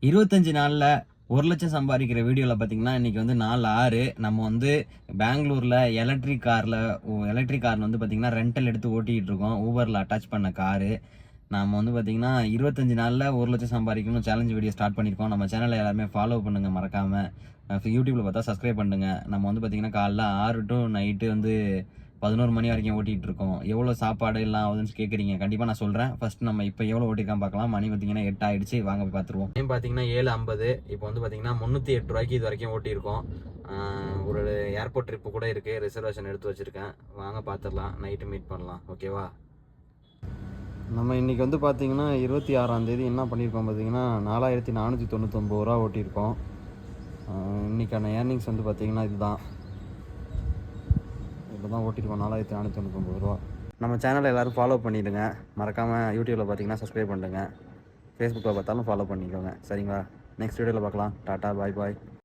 25 நாளில் 1,00,000 சம்பாதிக்கிற வீடியோவில் பார்த்தீங்கன்னா இன்றைக்கி வந்து நாள் 6 நம்ம வந்து பெங்களூரில் எலக்ட்ரிக் காரில் வந்து பார்த்திங்கன்னா ரெண்டல் எடுத்து ஓட்டிகிட்டு இருக்கோம். ஊபரில் அட்டாச் பண்ண காரு. நம்ம வந்து பார்த்திங்கன்னா 25 நாளில் 1,00,000 சம்பாதிக்கணும் சேலஞ்ச் வீடியோ ஸ்டார்ட் பண்ணியிருக்கோம். நம்ம சேனலை எல்லாருமே ஃபாலோ பண்ணுங்கள் மறக்காமல். யூடியூப்பில் பார்த்தா சப்ஸ்கிரைப் பண்ணுங்கள். நம்ம வந்து பார்த்திங்கன்னா காலைல 6 to நைட்டு வந்து 11 மணி வரைக்கும் ஓட்டிகிட்டு இருக்கோம். எவ்வளோ சாப்பாடு எல்லாம் ஆகுதுன்னு கேட்குறீங்க. கண்டிப்பாக நான் சொல்கிறேன். ஃபஸ்ட் நம்ம இப்போ எவ்வளோ ஓட்டிருக்கான் பார்க்கலாம். மணி பார்த்தீங்கன்னா 8 ஆகிடுச்சு. வாங்க போய் பார்த்துருவோம். டைம் பார்த்தீங்கன்னா 7:50. இப்போ வந்து பார்த்தீங்கன்னா 308 ரூபாய்க்கு இது வரைக்கும் ஓட்டியிருக்கோம். ஒரு ஏர்போர்ட் ட்ரிப்பு கூட இருக்குது. ரிசர்வேஷன் எடுத்து வச்சுருக்கேன். வாங்க பார்த்துடலாம். நைட்டு மீட் பண்ணலாம். ஓகேவா? நம்ம இன்றைக்கி வந்து பார்த்திங்கன்னா 26ஆம் தேதி என்ன பண்ணியிருக்கோம் பார்த்தீங்கன்னா 4,499 ரூபா ஓட்டியிருக்கோம். இன்றைக்கான ஏர்னிங்ஸ் வந்து பார்த்திங்கன்னா இதுதான். இப்போ தான் ஓட்டிருக்கோம் 4,499 ரூபா. நம்ம சேனலை எல்லோரும் ஃபாலோ பண்ணிவிடுங்க. மறக்காமல் யூடியூப்பில் பார்த்தீங்கன்னா சப்ஸ்கிரைப் பண்ணுங்கள். ஃபேஸ்புக்கில் பார்த்தாலும் ஃபாலோ பண்ணிக்கோங்க. சரிங்களா? நெக்ஸ்ட் வீடியோவில் பார்க்கலாம். டாட்டா பாய் பாய்.